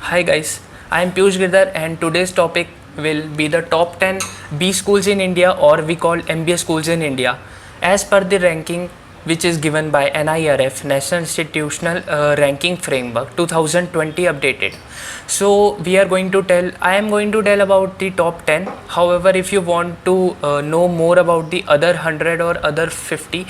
Hi guys, I am Piyush Girdhar and today's topic will be the top 10 B schools in India, or we call MBA schools in India, as per the ranking which is given by NIRF, National Institutional Ranking Framework 2020 updated. So I am going to tell about the top 10. However, if you want to know more about the other 100 or other 50,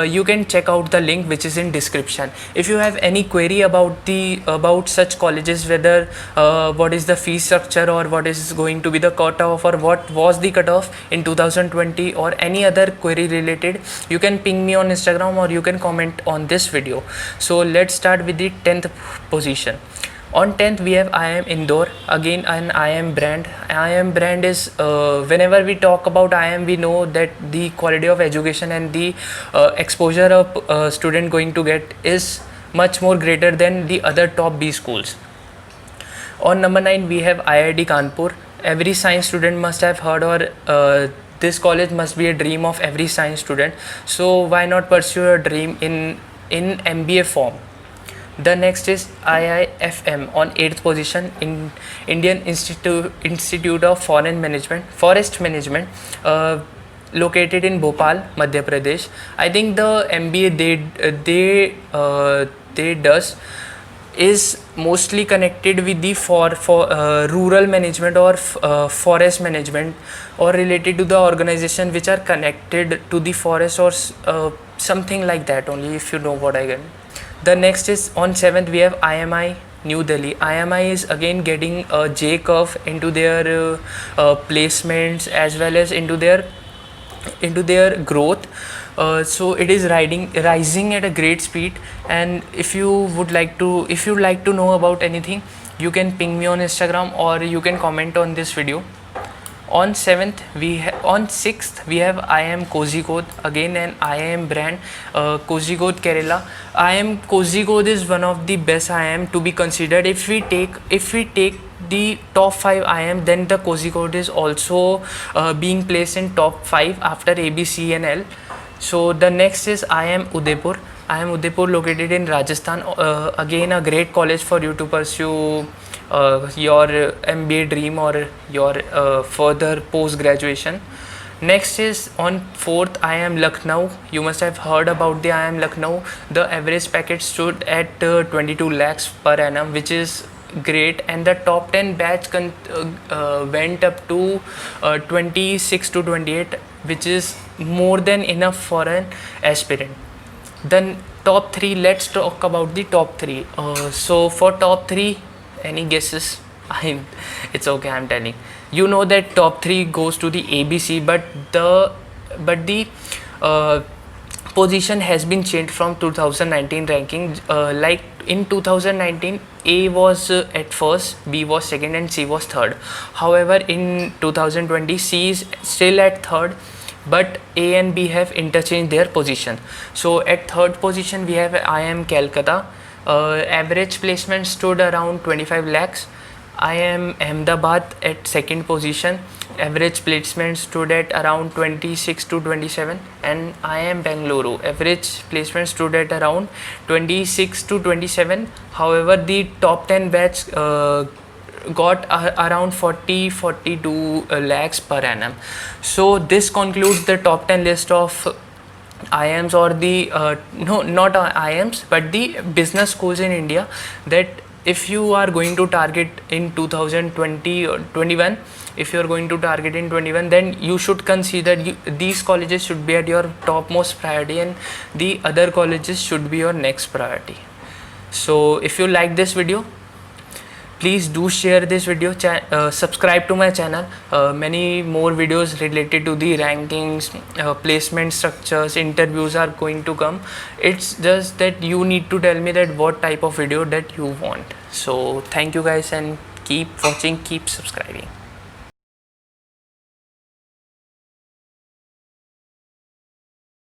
you can check out the link which is in description. If you have any query about such colleges, whether what is the fee structure, or what is going to be the cutoff, or what was the cutoff in 2020, or any other query related, you can ping me on Instagram or you can comment on this video. So let's start with the 10th position. On 10th we have IIM Indore, again an IIM brand. IIM brand is, whenever we talk about IIM, we know that the quality of education and the exposure a student going to get is much more greater than the other top B schools. On number 9 we have IIT Kanpur. Every science student must have heard, or this college must be a dream of every science student. So why not pursue your dream in MBA form? The next is IIFM on 8th position, in Indian Institute of Forest Management, located in Bhopal, Madhya Pradesh. I think the MBA they does is mostly connected with the rural management, or forest management, or related to the organization which are connected to the forest, or something like that only, if you know what I get. The next is on 7th we have IMI New Delhi. IMI is again getting a J curve into their placements, as well as into their growth. So it is rising at a great speed. And if you like to know about anything, you can ping me on Instagram or you can comment on this video. On 6th we have IIM Kozhikode, again an IIM brand, Kozhikode, Kerala. IIM Kozhikode is one of the best IIM to be considered. If we take the top 5 IIM, then the Kozhikode is also being placed in top 5 after ABC and L. So the next is IIM Udaipur. IIM Udaipur, located in Rajasthan. Again a great college for you to pursue your MBA dream, or your further post graduation. Next is on 4th IIM Lucknow. You must have heard about the IIM Lucknow. The average package stood at 22 lakhs per annum, which is great, and the top 10 batch went up to 26 to 28, which is more than enough for an aspirant. Then top 3, let's talk about the top 3. So for top 3, any guesses? It's okay, I'm telling. You know that top 3 goes to the ABC, but the position has been changed from 2019 ranking. Like in 2019, A was at first, B was second, and C was third. However, in 2020, C is still at third, but A and B have interchanged their position. So at third position we have IIM Calcutta. Average placement stood around 25 lakhs. IIM Ahmedabad at second position. Average placement stood at around 26 to 27, and IIM Bengaluru, average placement stood at around 26 to 27. However, the top 10 batch got around 42 lakhs per annum. So this concludes the top 10 list of IIMs, or the no, not IIMs, but the business schools in India, that if you are going to target in 2020 or 21, if you are going to target in 21, then you should consider these colleges should be at your topmost priority, and the other colleges should be your next priority. So if you like this video, please do share this video, subscribe to my channel. Many more videos related to the rankings, placement structures, interviews are going to come. It's just that you need to tell me that what type of video that you want. So thank you guys, and keep watching, keep subscribing.